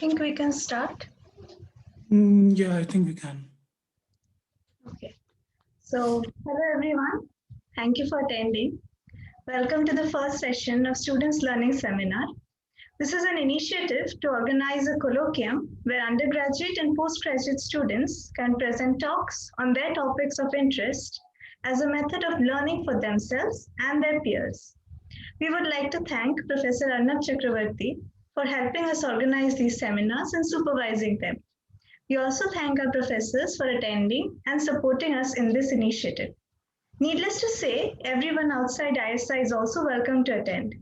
think we can start. Yeah, I think we can. Okay. So, hello everyone. Thank you for attending. Welcome to the first session of Students Learning Seminar. This is an initiative to organize a colloquium where undergraduate and postgraduate students can present talks on their topics of interest as a method of learning for themselves and their peers. We would like to thank Professor Arnab Chakravarti for helping us organize these seminars and supervising them. We also thank our professors for attending and supporting us in this initiative. Needless to say, everyone outside ISI is also welcome to attend.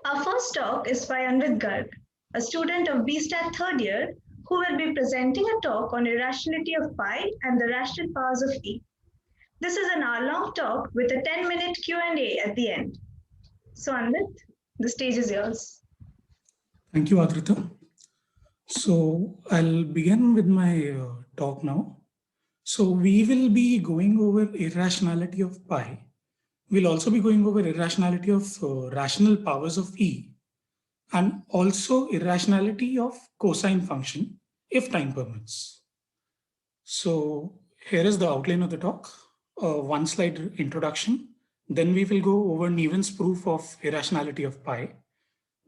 Our first talk is by Anvit Garg, a student of BStat third year, who will be presenting a talk on irrationality of pi and the rational powers of E. This is an hour-long talk with a 10-minute Q&A at the end. So Anvit, the stage is yours. Thank you, Adrita. So I'll begin with my talk now. So we will be going over irrationality of pi. We'll also be going over irrationality of rational powers of E and also irrationality of cosine function if time permits. So here is the outline of the talk. One slide introduction. Then we will go over Nevin's proof of irrationality of pi.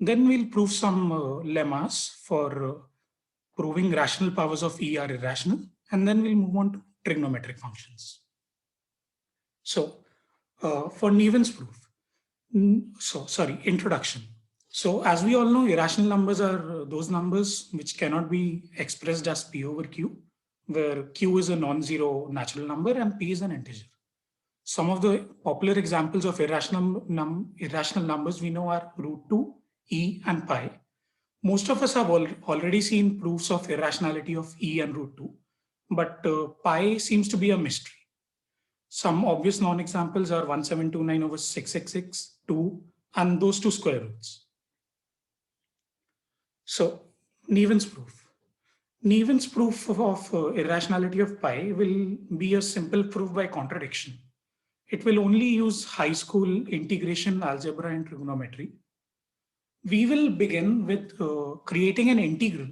Then we'll prove some lemmas for proving rational powers of E are irrational. And then we'll move on to trigonometric functions. So for Nevin's proof, introduction. So as we all know, irrational numbers are those numbers which cannot be expressed as P over Q, where Q is a non-zero natural number and P is an integer. Some of the popular examples of irrational numbers we know are root 2, E, and pi. Most of us have already seen proofs of irrationality of E and root 2, but pi seems to be a mystery. Some obvious non-examples are 1729 over 666, 2, and those two square roots. So, Nevin's proof. Nevin's proof of irrationality of pi will be a simple proof by contradiction. It will only use high school integration, algebra, and trigonometry. We will begin with creating an integral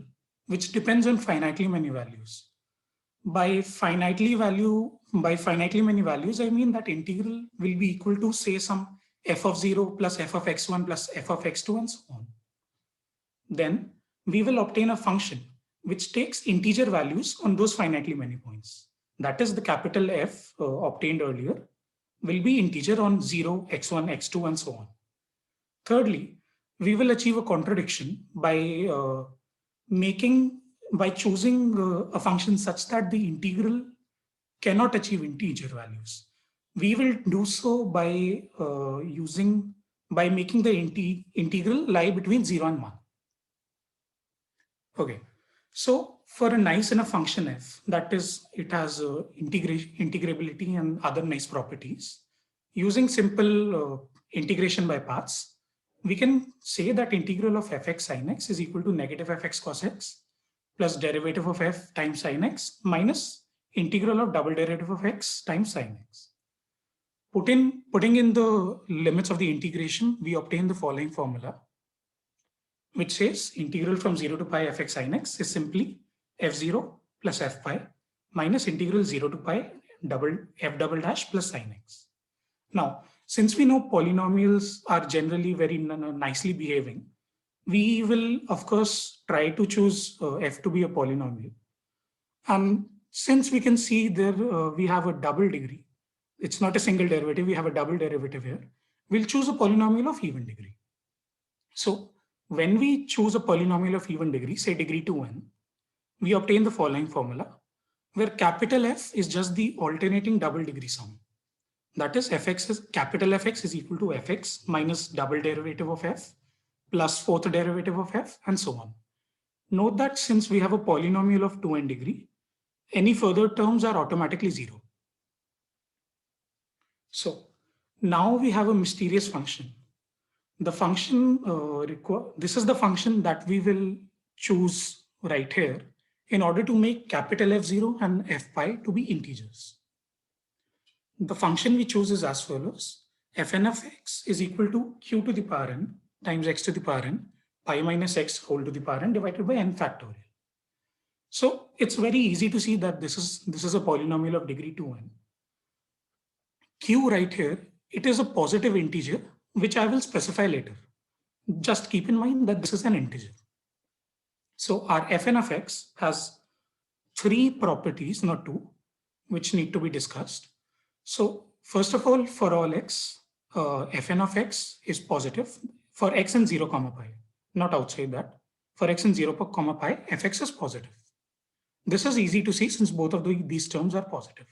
which depends on finitely many values. By finitely many values, I mean that integral will be equal to, say, some f of 0 plus f of x1 plus f of x2 and so on. Then we will obtain a function which takes integer values on those finitely many points. That is, the capital F obtained earlier will be integer on 0, x1, x2, and so on. Thirdly, we will achieve a contradiction by choosing a function such that the integral cannot achieve integer values. We will do so by making the integral lie between 0 and 1. Okay, so for a nice enough function f, that is, it has integrability and other nice properties, using simple integration by parts, we can say that integral of fx sin x is equal to negative fx cos x plus derivative of f times sin x minus integral of double derivative of x times sin x. Putting in the limits of the integration, we obtain the following formula, which says integral from 0 to pi fx sin x is simply f0 plus f pi minus integral 0 to pi f double dash plus sin x. Now, since we know polynomials are generally very nicely behaving, we will, of course, try to choose f to be a polynomial. And since we can see there we have a double degree, it's not a single derivative, we have a double derivative here, we'll choose a polynomial of even degree. So when we choose a polynomial of even degree, say degree 2n, we obtain the following formula, where capital F is just the alternating double degree sum. That is, capital Fx is equal to fx minus double derivative of f plus fourth derivative of f and so on. Note that since we have a polynomial of 2n degree, any further terms are automatically 0. So now we have a mysterious function. The function, this is the function that we will choose right here in order to make capital F0 and f pi to be integers. The function we choose is as follows. Fn of x is equal to q to the power n times x to the power n pi minus x whole to the power n divided by n factorial. So it's very easy to see that this is a polynomial of degree 2n. Q right here, it is a positive integer, which I will specify later. Just keep in mind that this is an integer. So our fn of x has three properties, not two, which need to be discussed. So first of all, for all x, fn of x is positive for x in 0, pi, not outside that. For x in 0, pi, fx is positive. This is easy to see since both of these terms are positive.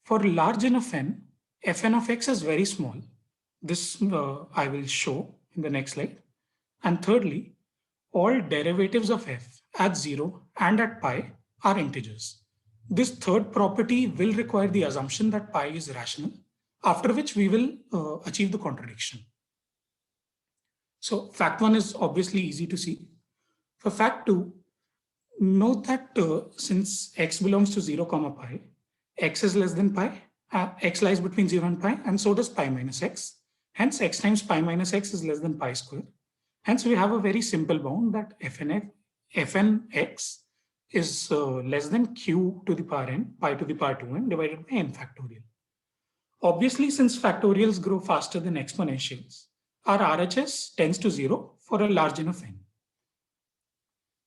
For large enough n, fn of x is very small. This I will show in the next slide. And thirdly, all derivatives of f at 0 and at pi are integers. This third property will require the assumption that pi is rational, after which we will achieve the contradiction. So fact 1 is obviously easy to see. For fact 2, note that since x belongs to 0, pi, x is less than pi, x lies between 0 and pi, and so does pi minus x. Hence, x times pi minus x is less than pi square. Hence, we have a very simple bound that fnx is less than q to the power n, pi to the power 2n divided by n factorial. Obviously, since factorials grow faster than exponentials, our RHS tends to 0 for a large enough n.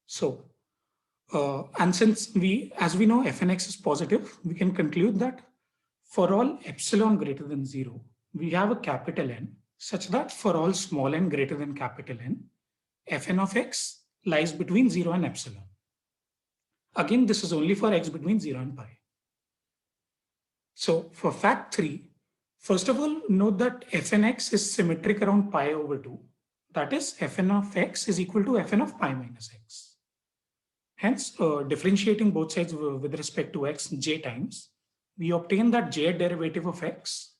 So, and since as we know, fnx is positive, we can conclude that for all epsilon greater than 0, we have a capital N such that for all small n greater than capital N, fn of x lies between 0 and epsilon. Again, this is only for x between 0 and pi. So for fact 3, first of all, note that fnx is symmetric around pi over 2. That is, fn of x is equal to fn of pi minus x. Hence, differentiating both sides with respect to x j times, we obtain that j derivative of x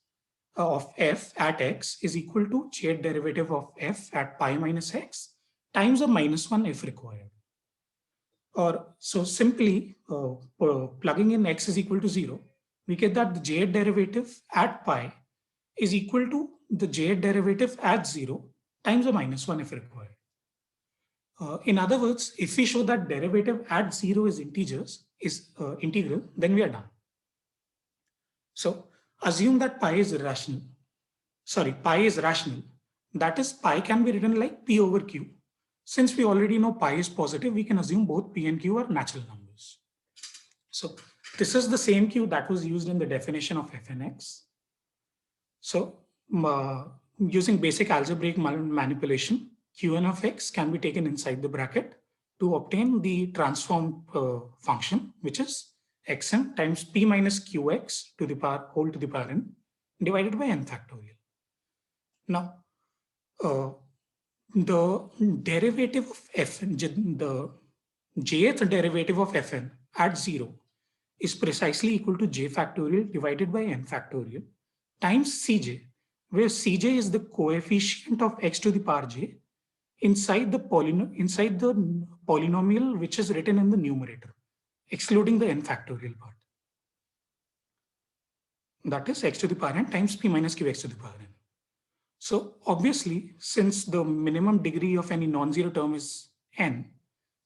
of f at x is equal to j derivative of f at pi minus x times a minus 1 if required. Or so simply plugging in x is equal to 0, we get that the j derivative at pi is equal to the j derivative at 0 times a minus 1 if required. In other words, if we show that derivative at 0 is integral, then we are done. So assume that pi is rational. That is, pi can be written like p over q. Since we already know pi is positive, we can assume both p and q are natural numbers. So this is the same q that was used in the definition of fnx. So using basic algebraic manipulation, qn of x can be taken inside the bracket to obtain the transform function, which is xn times p minus qx to the power whole to the power n divided by n factorial. Now, the derivative of fn, the jth derivative of fn at 0 is precisely equal to j factorial divided by n factorial times cj, where cj is the coefficient of x to the power j inside the polynomial which is written in the numerator, excluding the n factorial part. That is x to the power n times p minus qx to the power n. So obviously, since the minimum degree of any non-zero term is n,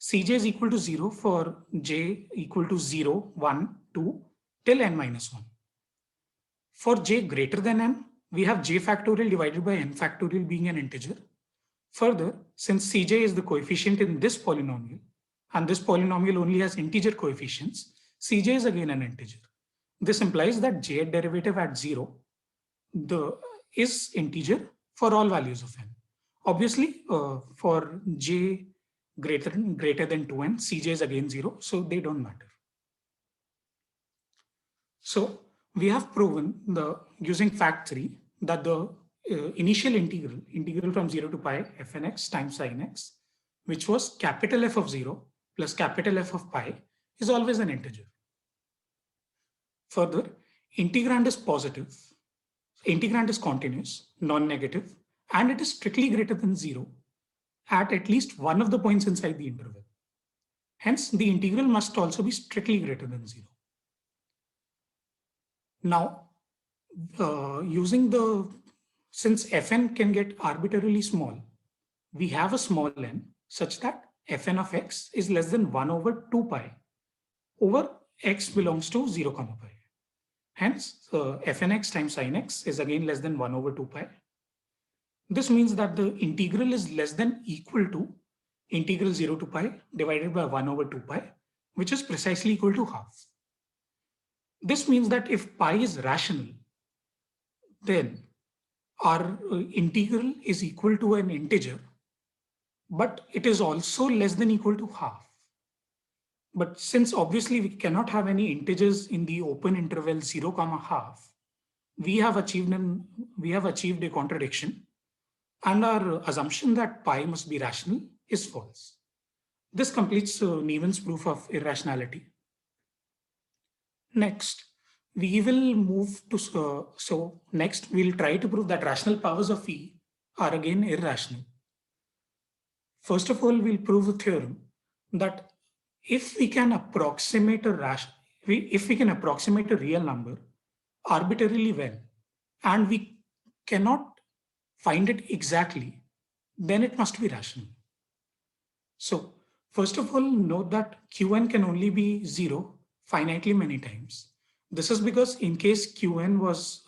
cj is equal to 0 for j equal to 0, 1, 2 till n minus 1. For j greater than n, we have j factorial divided by n factorial being an integer. Further, since cj is the coefficient in this polynomial, and this polynomial only has integer coefficients, cj is again an integer. This implies that j derivative at 0 is integer for all values of n. Obviously, for j greater than 2n, cj is again 0, so they don't matter. So we have proven using fact 3 that the initial integral from 0 to pi fnx times sin x, which was capital F of 0 plus capital F of pi, is always an integer. Further, integrand is positive, integrand is continuous, non-negative, and it is strictly greater than 0 at least one of the points inside the interval. Hence, the integral must also be strictly greater than 0. Now, since fn can get arbitrarily small, we have a small n such that fn of x is less than 1 over 2 pi over x belongs to 0 comma pi. Hence, fnx times sin x is again less than 1 over 2 pi. This means that the integral is less than equal to integral 0 to pi divided by 1 over 2 pi, which is precisely equal to half. This means that if pi is rational, then our integral is equal to an integer, but it is also less than equal to half. But since obviously we cannot have any integers in the open interval 0 comma half, we have achieved a contradiction, and our assumption that pi must be rational is false. This completes Nevin's proof of irrationality. Next, we will move to, next we'll try to prove that rational powers of E are again irrational. First of all, we'll prove a theorem that if we can approximate a real number arbitrarily well, and we cannot find it exactly, then it must be rational. So first of all, note that Qn can only be 0 finitely many times. This is because in case Qn was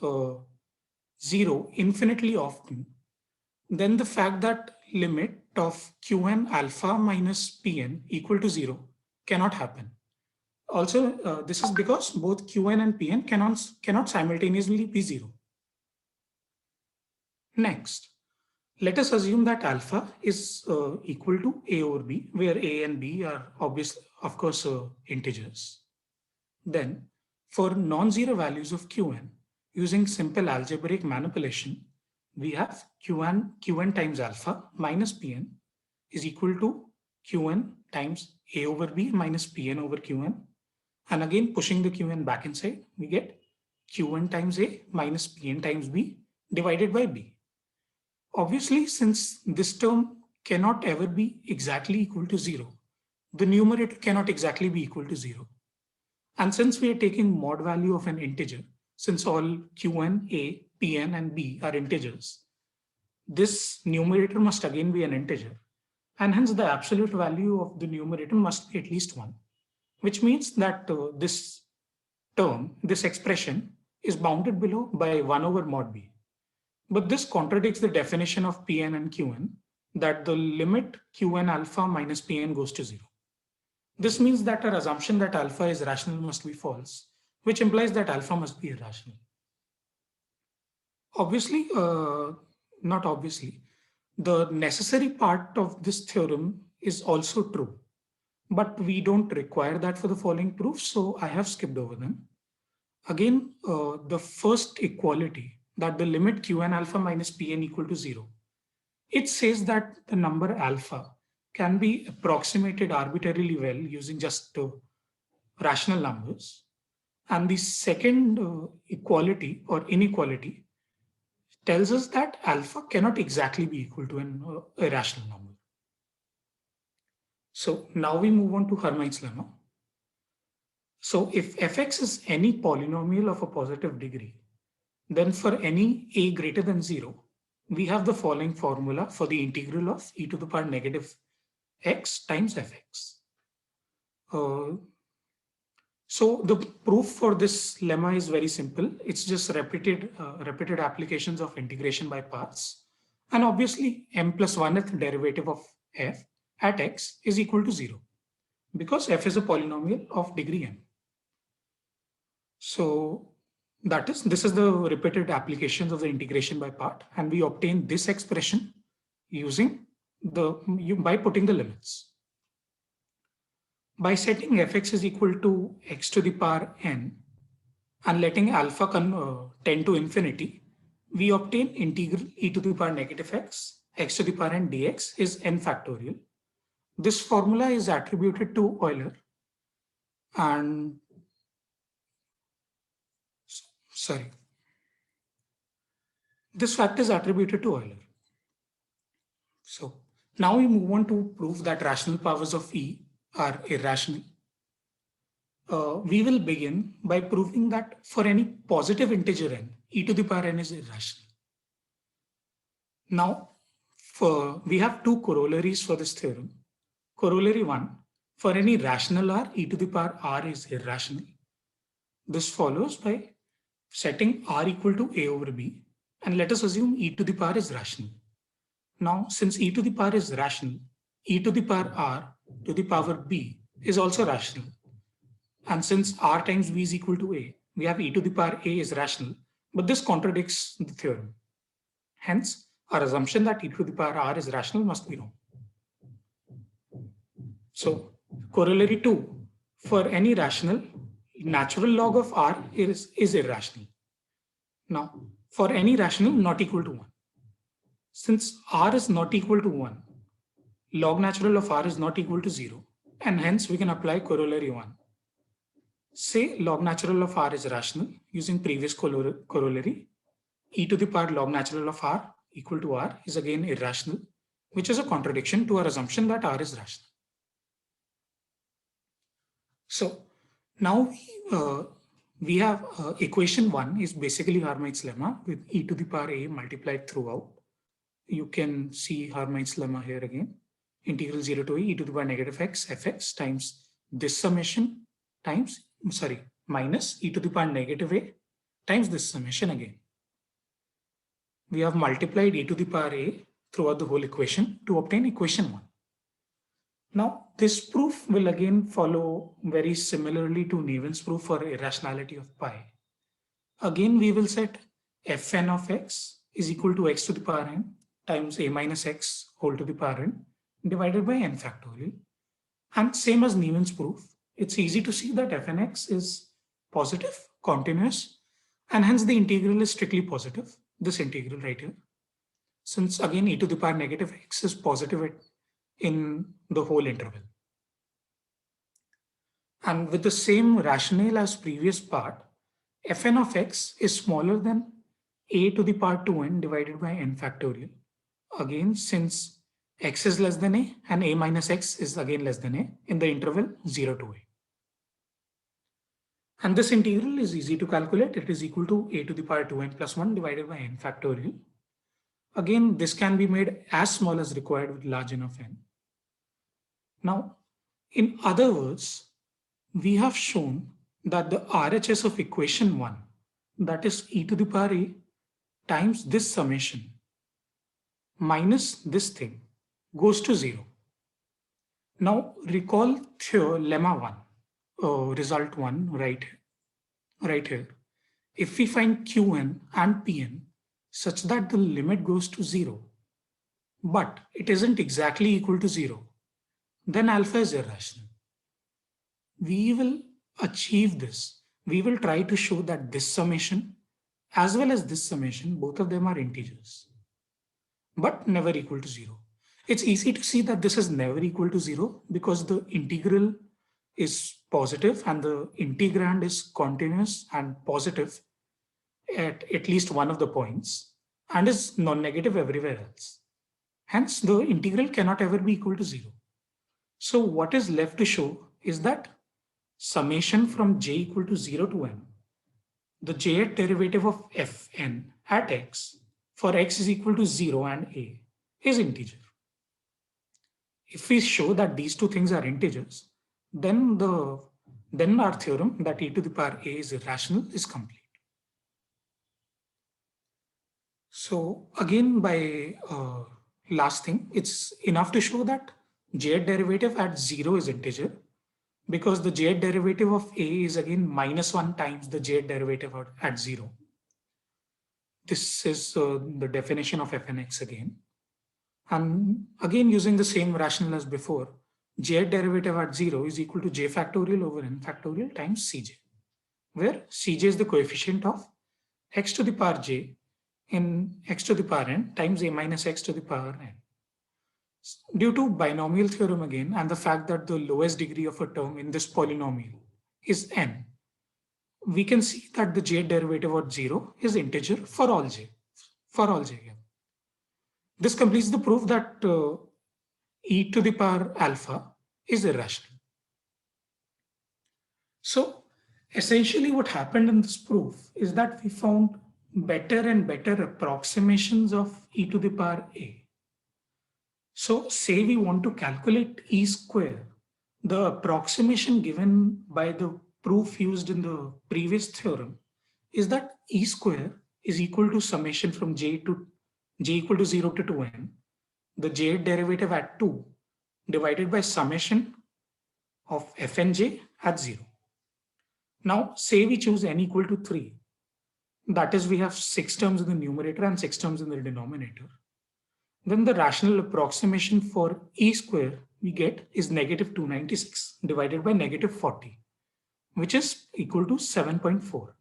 0 infinitely often, then the fact that limit of Qn alpha minus Pn equal to 0 cannot happen. Also, this is because both Qn and Pn cannot simultaneously be 0. Next, let us assume that alpha is equal to a over b, where a and b are of course, integers. Then, for non-zero values of Qn, using simple algebraic manipulation, we have Qn times alpha minus Pn is equal to Qn times a over b minus Pn over Qn. And again, pushing the Qn back inside, we get Qn times a minus Pn times b divided by b. Obviously, since this term cannot ever be exactly equal to 0, the numerator cannot exactly be equal to 0. And since we are taking mod value of an integer, since all Qn, a, Pn, and b are integers, this numerator must again be an integer. And hence the absolute value of the numerator must be at least 1, which means that this expression is bounded below by 1 over mod b. But this contradicts the definition of Pn and Qn, that the limit Qn alpha minus Pn goes to 0. This means that our assumption that alpha is rational must be false, which implies that alpha must be irrational. Obviously, not obviously, the necessary part of this theorem is also true, but we don't require that for the following proof, so I have skipped over them. Again, the first equality, that the limit Qn alpha minus Pn equal to 0, it says that the number alpha can be approximated arbitrarily well using just rational numbers. And the second equality or inequality tells us that alpha cannot exactly be equal to an irrational number. So now we move on to Hermite's lemma. So if fx is any polynomial of a positive degree, then for any a greater than 0, we have the following formula for the integral of e to the power negative x times fx. So the proof for this lemma is very simple. It's just repeated applications of integration by parts. And obviously m plus 1th derivative of f at x is equal to 0, because f is a polynomial of degree n. So this is the repeated applications of the integration by part, and we obtain this expression using by putting the limits. By setting fx is equal to x to the power n and letting alpha tend to infinity, we obtain integral e to the power negative x to the power n dx is n factorial. This formula is attributed to Euler, and this fact is attributed to Euler. So now we move on to prove that rational powers of E are irrational. We will begin by proving that for any positive integer n, e to the power n is irrational. Now, we have two corollaries for this theorem. Corollary 1, for any rational r, e to the power r is irrational. This follows by setting r equal to a over b, and let us assume e to the power is rational. Now, since e to the power is rational, e to the power r to the power b is also rational. And since r times b is equal to a, we have e to the power a is rational, but this contradicts the theorem. Hence, our assumption that e to the power r is rational must be wrong. So, corollary 2, for any rational, natural log of r is irrational. Now, for any rational not equal to 1, since r is not equal to 1, log natural of r is not equal to 0, and hence we can apply corollary 1. Say log natural of r is rational using previous corollary, e to the power log natural of r equal to r is again irrational, which is a contradiction to our assumption that r is rational. So now we have equation 1 is basically Hermite's lemma with e to the power a multiplied throughout. You can see Hermite's lemma here again. Integral 0 to e to the power negative x fx times this summation times, minus e to the power negative a times this summation again. We have multiplied e to the power a throughout the whole equation to obtain equation 1. Now, this proof will again follow very similarly to Nevin's proof for irrationality of pi. Again, we will set fn of x is equal to x to the power n times a minus x whole to the power n divided by n factorial. And same as Nevin's proof, it's easy to see that fnx is positive, continuous, and hence the integral is strictly positive, this integral right here. Since again e to the power negative x is positive in the whole interval. And with the same rationale as previous part, fn of x is smaller than a to the power 2n divided by n factorial. Again, since x is less than a and a minus x is again less than a in the interval 0 to a. And this integral is easy to calculate. It is equal to a to the power 2n plus 1 divided by n factorial. Again, this can be made as small as required with large enough n. Now, in other words, we have shown that the RHS of equation 1, that is e to the power a times this summation minus this thing, goes to 0. Now, recall lemma 1, result 1 right here. If we find Qn and Pn such that the limit goes to 0, but it isn't exactly equal to 0, then alpha is irrational. We will achieve this. We will try to show that this summation as well as this summation, both of them are integers, but never equal to 0. It's easy to see that this is never equal to 0 because the integral is positive and the integrand is continuous and positive at least one of the points and is non-negative everywhere else. Hence, the integral cannot ever be equal to 0. So what is left to show is that summation from j equal to 0 to n, the jth derivative of fn at x for x is equal to 0 and a is integer. If we show that these two things are integers, then our theorem that e to the power a is irrational is complete. So again, by last thing, it's enough to show that jth derivative at 0 is integer because the jth derivative of a is again minus 1 times the jth derivative at 0. This is the definition of fnx again. And again, using the same rationale as before, jth derivative at 0 is equal to j factorial over n factorial times cj, where cj is the coefficient of x to the power j in x to the power n times a minus x to the power n. Due to binomial theorem again and the fact that the lowest degree of a term in this polynomial is n, we can see that the jth derivative at 0 is integer for all j. Yeah. This completes the proof that e to the power alpha is irrational. So essentially what happened in this proof is that we found better and better approximations of e to the power a. So say we want to calculate E square. The approximation given by the proof used in the previous theorem is that E square is equal to summation from j equal to 0 to 2n, the j derivative at 2 divided by summation of f and j at 0. Now say we choose n equal to 3. That is, we have 6 terms in the numerator and 6 terms in the denominator. Then the rational approximation for E square we get is negative 296 divided by negative 40, which is equal to 7.4.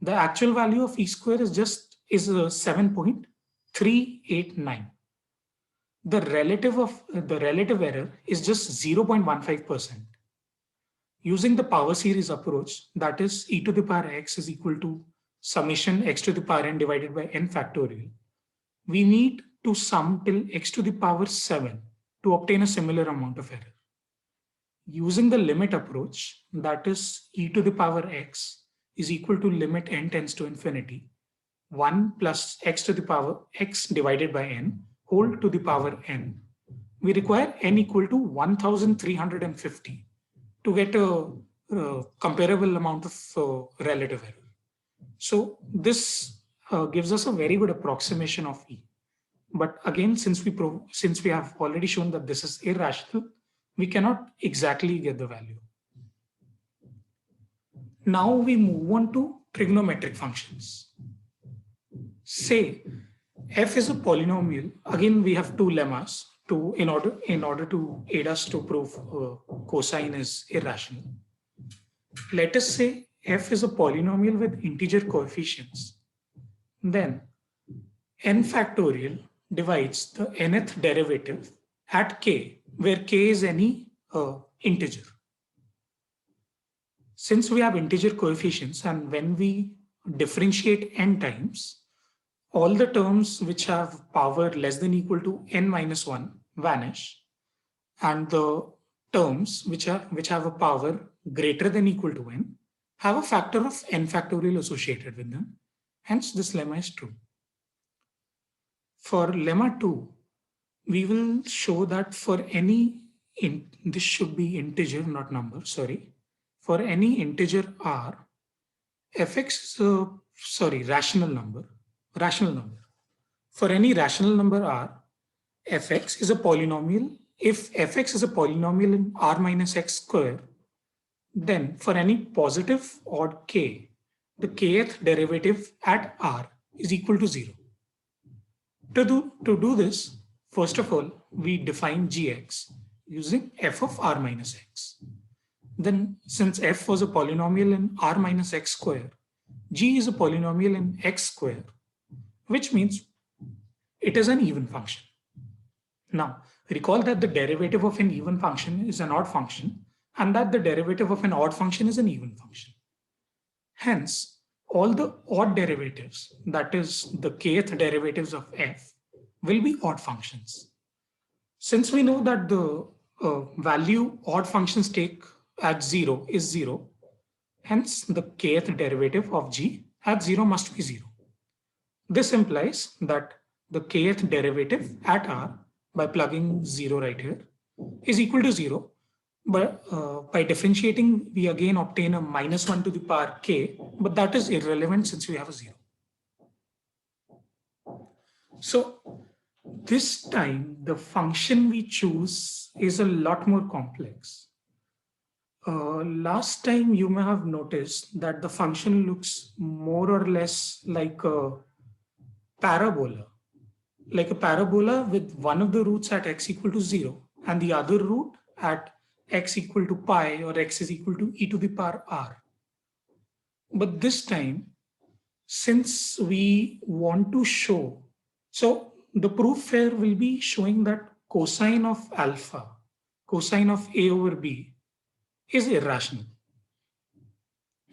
The actual value of E square is 7.389. The relative error is just 0.15%. Using the power series approach, that is e to the power x is equal to summation x to the power n divided by n factorial, we need to sum till x to the power 7 to obtain a similar amount of error. Using the limit approach, that is e to the power x is equal to limit n tends to infinity, 1 plus x to the power x divided by n whole to the power n. We require n equal to 1350 to get a comparable amount of relative error. So this gives us a very good approximation of E. But again, since we have already shown that this is irrational, we cannot exactly get the value. Now we move on to trigonometric functions. Say f is a polynomial. Again, we have two lemmas in order to aid us to prove cosine is irrational. Let us say f is a polynomial with integer coefficients. Then n factorial divides the nth derivative at k, where k is any integer. Since we have integer coefficients, and when we differentiate n times, all the terms which have power less than equal to n minus 1 vanish, and the terms which have a power greater than equal to n have a factor of n factorial associated with them. Hence, this lemma is true. For lemma 2, we will show that for any, this should be integer, not number, sorry. For any integer r, fx is rational number. For any rational number r, fx is a polynomial. If fx is a polynomial in r minus x square, then for any positive odd k, the kth derivative at r is equal to 0. To do this, first of all, we define gx using f of r minus x. Then, since f was a polynomial in r minus x square, g is a polynomial in x square, which means it is an even function. Now, recall that the derivative of an even function is an odd function, and that the derivative of an odd function is an even function. Hence, all the odd derivatives, that is the kth derivatives of f, will be odd functions. Since we know that the value odd functions take at 0 is 0, hence the kth derivative of g at 0 must be 0. This implies that the kth derivative at r, by plugging 0 right here, is equal to 0. But by differentiating, we again obtain a minus 1 to the power k, but that is irrelevant since we have a 0. So this time, the function we choose is a lot more complex. Last time, you may have noticed that the function looks more or less like a parabola. Like a parabola with one of the roots at x equal to 0 and the other root at x equal to pi or x is equal to e to the power r. But this time, since we want to show, so the proof here will be showing that cosine of alpha, cosine of a over b, is irrational.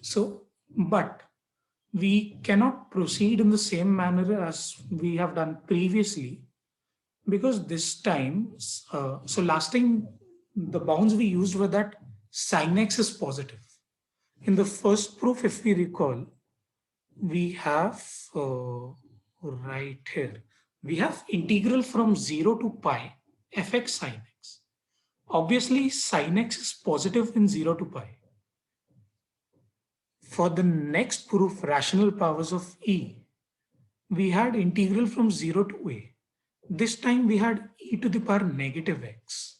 So, but we cannot proceed in the same manner as we have done previously, because this time, so last time the bounds we used were that sin x is positive. In the first proof, if we recall, we have right here, we have integral from 0 to pi fx sin x. Obviously, sin x is positive in 0 to pi. For the next proof, rational powers of e, we had integral from 0 to a. This time we had e to the power negative x.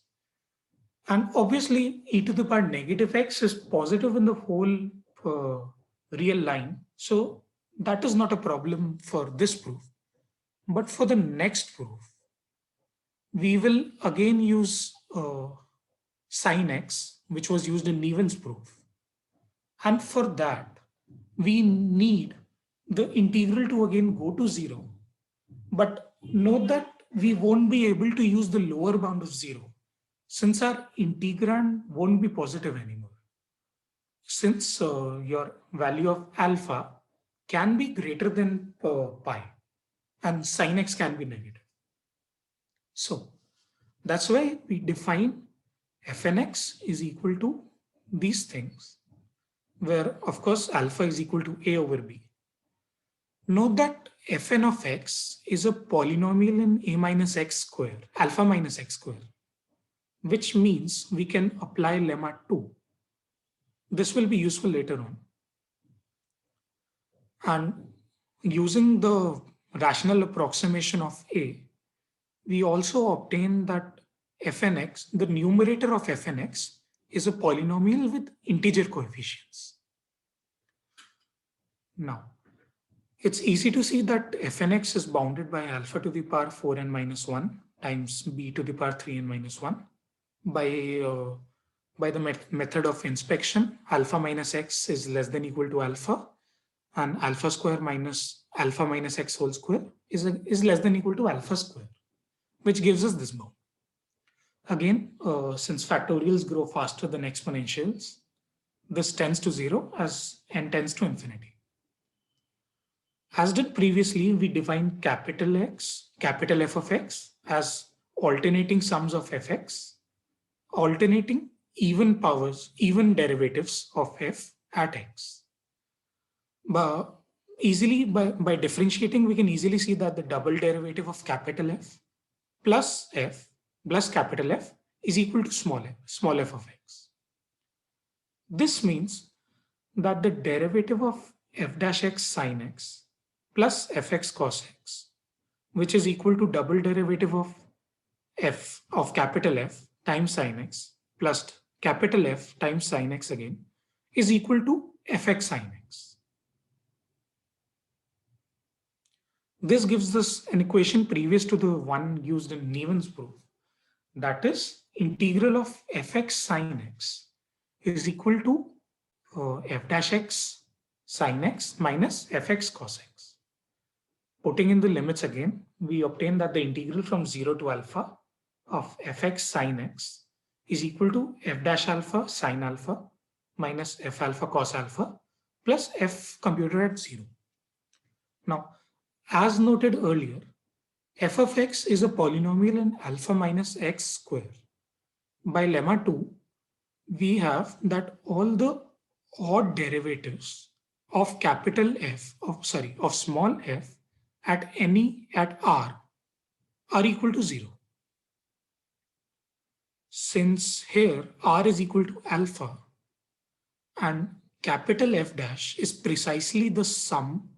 And obviously, e to the power negative x is positive in the whole real line. So that is not a problem for this proof. But for the next proof, we will again use sin x, which was used in Nevin's proof. And for that, we need the integral to again go to 0. But note that we won't be able to use the lower bound of 0 since our integrand won't be positive anymore. Since your value of alpha can be greater than pi and sin x can be negative. So that's why we define fnx is equal to these things, where of course alpha is equal to a over b. Note that fn of x is a polynomial in a minus x square, alpha minus x square, which means we can apply lemma 2. This will be useful later on. And using the rational approximation of a, we also obtain that fnx, the numerator of fnx, is a polynomial with integer coefficients. Now, it's easy to see that fnx is bounded by alpha to the power 4n minus 1 times b to the power 3n minus 1 by the method of inspection. Alpha minus x is less than equal to alpha, and alpha square minus alpha minus x whole square is less than equal to alpha square, which gives us this bound. Again, since factorials grow faster than exponentials, this tends to 0 as n tends to infinity. As did previously, we defined capital X, capital F of x as alternating sums of fx, alternating even powers, even derivatives of f at x. But easily, by differentiating, we can easily see that the double derivative of capital F plus capital F is equal to small f of x. This means that the derivative of f dash x sin x plus fx cos x, which is equal to double derivative of f of capital F times sin x plus capital F times sin x again, is equal to fx sin x. This gives us an equation previous to the one used in Nevin's proof. That is, integral of fx sin x is equal to f dash x sin x minus fx cos x. Putting in the limits again, we obtain that the integral from 0 to alpha of fx sin x is equal to f dash alpha sin alpha minus f alpha cos alpha plus f computed at 0. Now, as noted earlier, f of x is a polynomial in alpha minus x square. By lemma 2, we have that all the odd derivatives of capital F, of small f at R are equal to 0. Since here R is equal to alpha and capital F dash is precisely the sum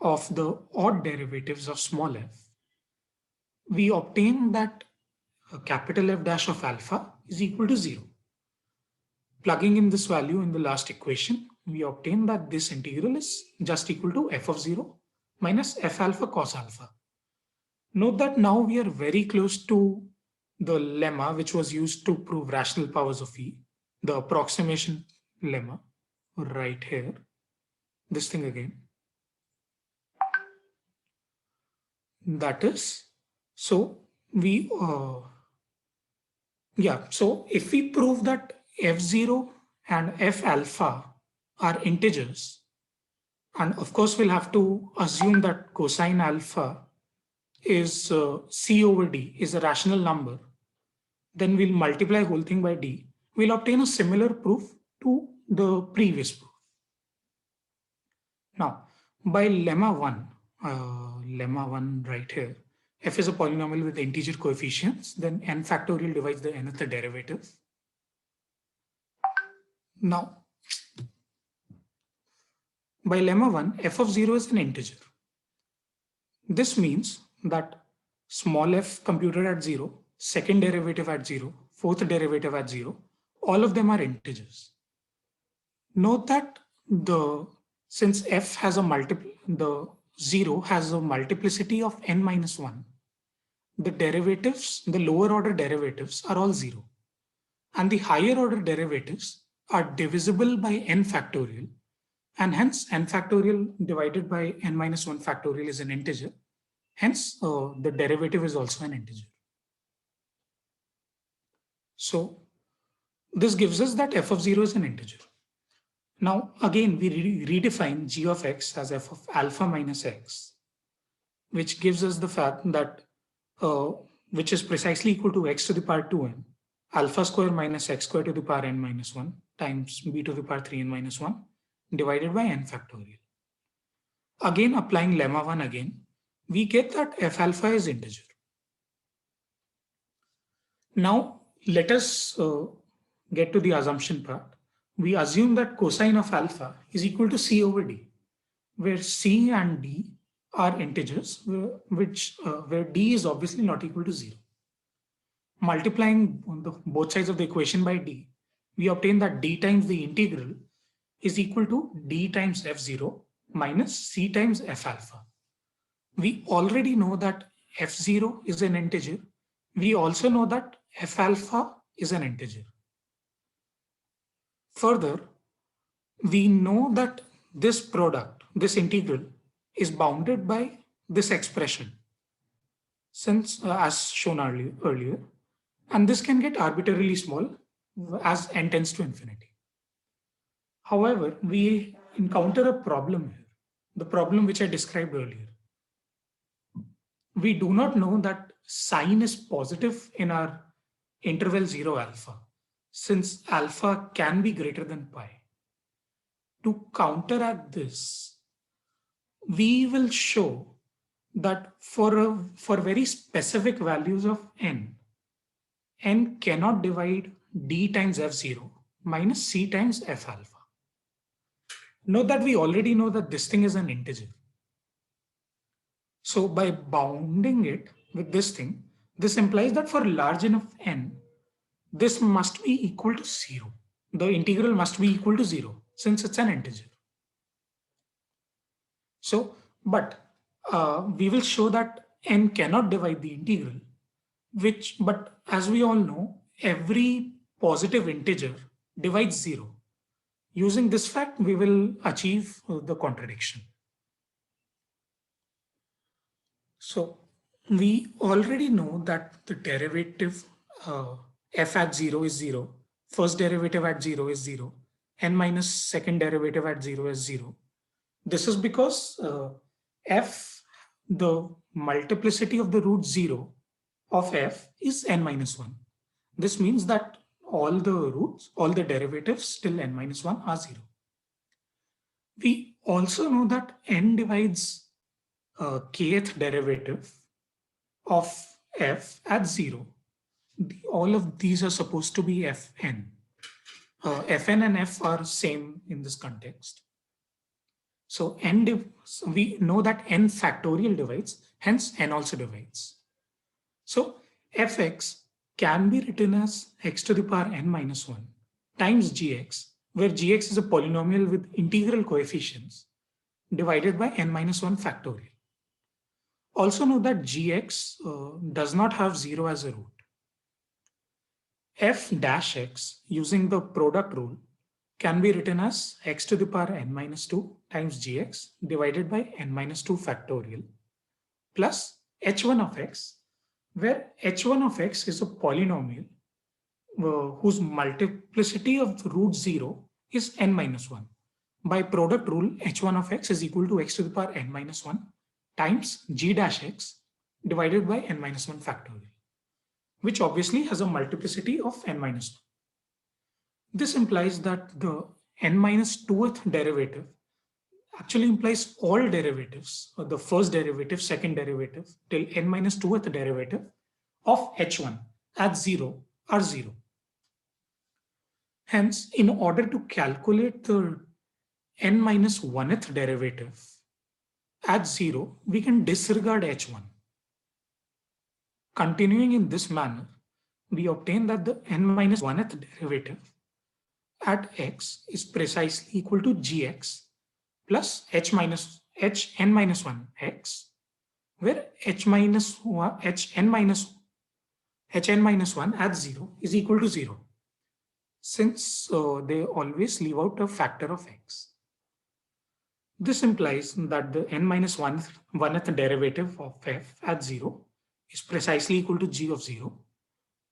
of the odd derivatives of small f, we obtain that capital F dash of alpha is equal to 0. Plugging in this value in the last equation, we obtain that this integral is just equal to f of 0 minus f alpha cos alpha. Note that now we are very close to the lemma which was used to prove rational powers of E, the approximation lemma right here, this thing again. That is, so we, so if we prove that f0 and f alpha are integers, and of course we'll have to assume that cosine alpha is c over d, is a rational number, then we'll multiply whole thing by d. We'll obtain a similar proof to the previous proof. Now, by lemma 1 right here, f is a polynomial with integer coefficients, then n factorial divides the nth derivative. Now, by lemma 1, f of 0 is an integer. This means that small f computed at 0, second derivative at 0, fourth derivative at 0, all of them are integers. Note that since f has a the 0 has a multiplicity of n minus 1, the derivatives, the lower order derivatives are all 0. And the higher order derivatives are divisible by n factorial. And hence n factorial divided by n minus 1 factorial is an integer. Hence, the derivative is also an integer. So this gives us that f of 0 is an integer. Now, again, we redefine g of x as f of alpha minus x, which gives us the fact that which is precisely equal to x to the power 2n, alpha square minus x square to the power n minus 1 times b to the power 3n minus 1 divided by n factorial. Again, applying lemma 1 again, we get that f alpha is integer. Now, let us get to the assumption part. We assume that cosine of alpha is equal to c over d, where c and d are integers, where d is obviously not equal to 0. Multiplying both sides of the equation by d, we obtain that d times the integral is equal to d times f0 minus c times f alpha. We already know that f0 is an integer. We also know that f alpha is an integer. Further, we know that this product, this integral, is bounded by this expression, since as shown earlier, and this can get arbitrarily small as n tends to infinity. However, we encounter a problem here, the problem which I described earlier. We do not know that sign is positive in our interval 0 alpha, since alpha can be greater than pi. To counteract this, we will show that for very specific values of n cannot divide d times f0 minus c times f alpha. Note that we already know that this thing is an integer. So by bounding it with this thing, this implies that for large enough n, this must be equal to 0. The integral must be equal to 0 since it's an integer. So, but we will show that n cannot divide the integral, but as we all know, every positive integer divides 0. Using this fact, we will achieve the contradiction. So we already know that the derivative f at 0 is 0, first derivative at 0 is 0, n minus second derivative at 0 is 0. This is because f, the multiplicity of the root 0 of f is n minus 1. This means that all the roots, all the derivatives till n minus 1 are 0. We also know that n divides kth derivative of f at 0. All of these are supposed to be fn. Fn and f are same in this context. So we know that n factorial divides, hence n also divides. So fx can be written as x to the power n minus 1 times gx, where gx is a polynomial with integral coefficients divided by n minus 1 factorial. Also know that gx does not have 0 as a root. F dash x using the product rule can be written as x to the power n minus 2 times gx divided by n minus 2 factorial plus h1 of x, where h1 of x is a polynomial whose multiplicity of root 0 is n minus 1. By product rule, h1 of x is equal to x to the power n minus 1 times g dash x divided by n minus 1 factorial, which obviously has a multiplicity of n minus 1. This implies that the n minus 2th derivative actually implies all derivatives, the first derivative, second derivative, till n minus 2th derivative of h1 at 0 are 0. Hence, in order to calculate the n minus 1th derivative at 0, we can disregard h1. Continuing in this manner, we obtain that the n minus 1th derivative at x is precisely equal to gx plus hn minus 1 x, where hn minus 1 at 0 is equal to 0, since they always leave out a factor of x. This implies that the n minus 1th derivative of f at 0 is precisely equal to g of 0,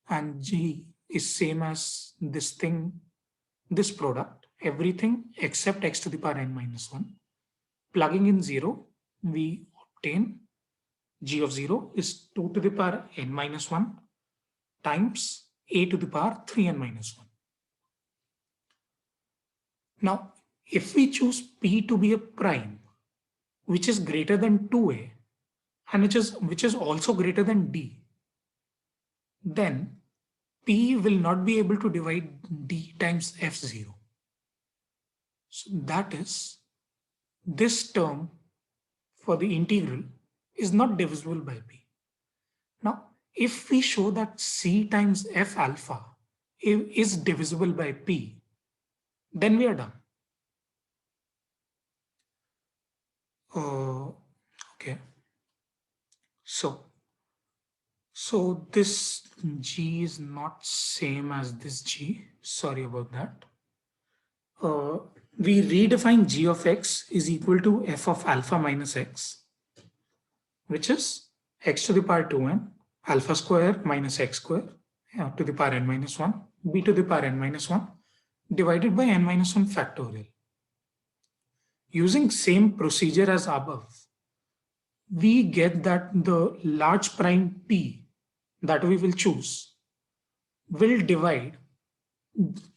and g is same as this thing, this product, everything except x to the power n minus 1. Plugging in 0, we obtain g of 0 is 2 to the power n minus 1 times a to the power 3n minus 1. Now, if we choose p to be a prime, which is greater than 2a, and which is also greater than d, then p will not be able to divide d times f0. So that is, this term for the integral is not divisible by p. Now, if we show that c times f alpha is divisible by p, then we are done. Okay. So this g is not same as this g. Sorry about that. We redefine g of x is equal to f of alpha minus x, which is x to the power 2n, alpha square minus x square to the power n minus 1, b to the power n minus 1, divided by n minus 1 factorial. Using same procedure as above, we get that the large prime p that we will choose will divide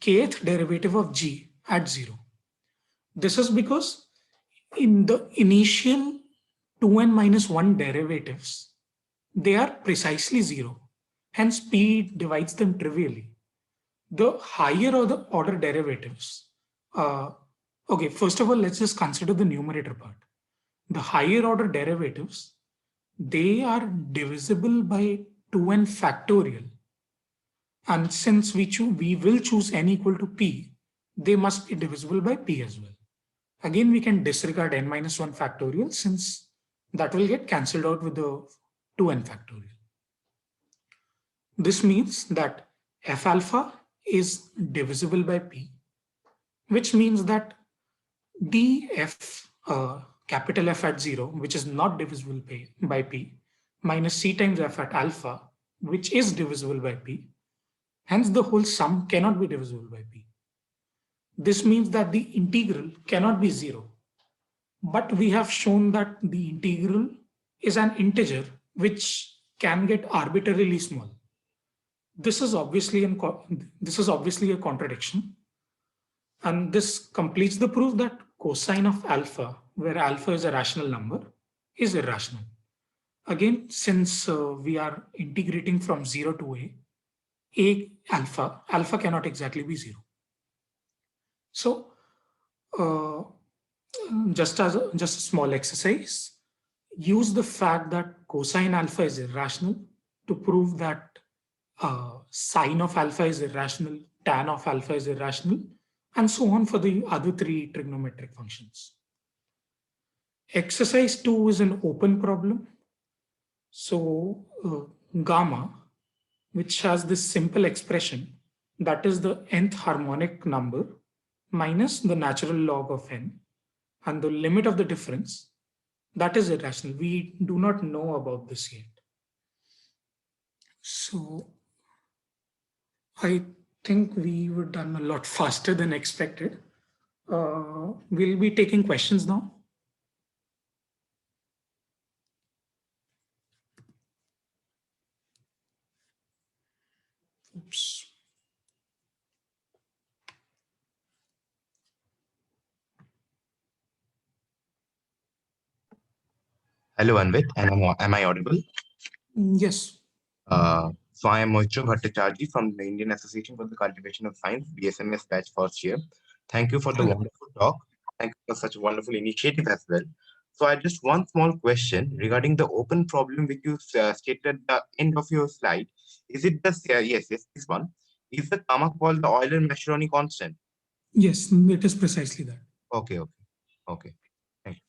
kth derivative of g at 0. This is because in the initial 2n minus 1 derivatives, they are precisely 0. Hence, p divides them trivially. The higher order derivatives, okay, first of all, let's just consider the numerator part. The higher order derivatives, they are divisible by 2n factorial. And since we will choose n equal to p, they must be divisible by p as well. Again, we can disregard n minus 1 factorial, since that will get cancelled out with the 2n factorial. This means that f alpha is divisible by p, which means that df capital F at 0, which is not divisible by p, minus c times f at alpha, which is divisible by p. Hence, the whole sum cannot be divisible by p. This means that the integral cannot be 0. But we have shown that the integral is an integer which can get arbitrarily small. This is obviously a contradiction. And this completes the proof that cosine of alpha, where alpha is a rational number, is irrational. Again, since we are integrating from 0 to alpha cannot exactly be 0. So, just a small exercise, use the fact that cosine alpha is irrational to prove that sine of alpha is irrational, tan of alpha is irrational, and so on for the other 3 trigonometric functions. Exercise 2 is an open problem. So gamma, which has this simple expression, that is the nth harmonic number minus the natural log of n, and the limit of the difference, that is irrational. We do not know about this yet. So I think we were done a lot faster than expected. We'll be taking questions now. Oops. Hello, Anvit, and am I audible? Yes. So I am Moichro Bhattacharjee from the Indian Association for the Cultivation of Science, BSMS batch first year. Thank you for the Hello. wonderful talk. Thank you for such a wonderful initiative as well. So I just one small question regarding the open problem which you stated at the end of your slide. Is it the yes, this one? Is the gamma called the Euler-Mascheroni constant? Yes, it is precisely that. Okay, okay, okay. Thank you.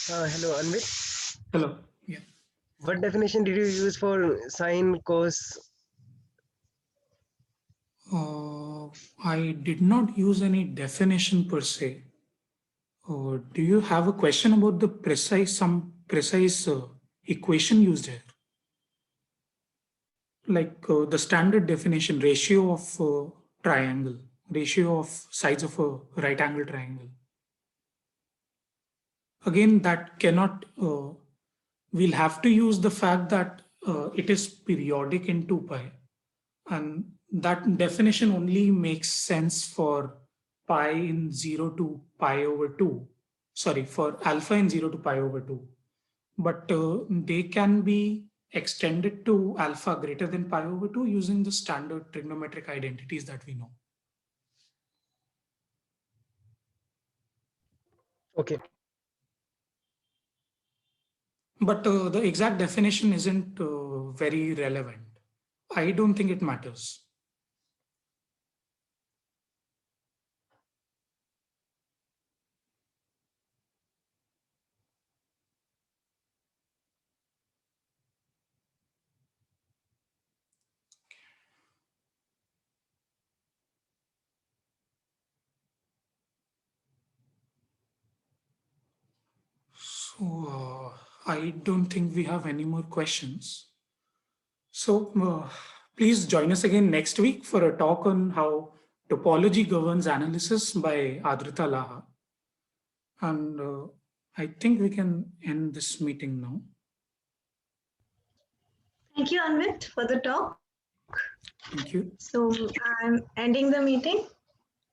Hello, Anvit. Hello. Yeah. What definition did you use for sine, cos? I did not use any definition per se. Do you have a question about the some precise equation used here? Like the standard definition, ratio of triangle, ratio of sides of a right angle triangle. Again, that cannot, we'll have to use the fact that it is periodic in 2 pi. And that definition only makes sense for pi in 0 to pi over 2. Sorry, for alpha in 0 to pi over 2. But they can be extended to alpha greater than pi over 2 using the standard trigonometric identities that we know. Okay. But the exact definition isn't very relevant. I don't think it matters. So I don't think we have any more questions. So please join us again next week for a talk on how topology governs analysis by Adrita Laha. And I think we can end this meeting now. Thank you, Anvit, for the talk. Thank you. So I'm ending the meeting.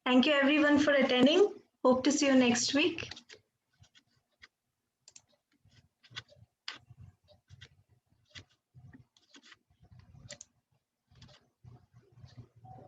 Thank you everyone for attending. Hope to see you next week.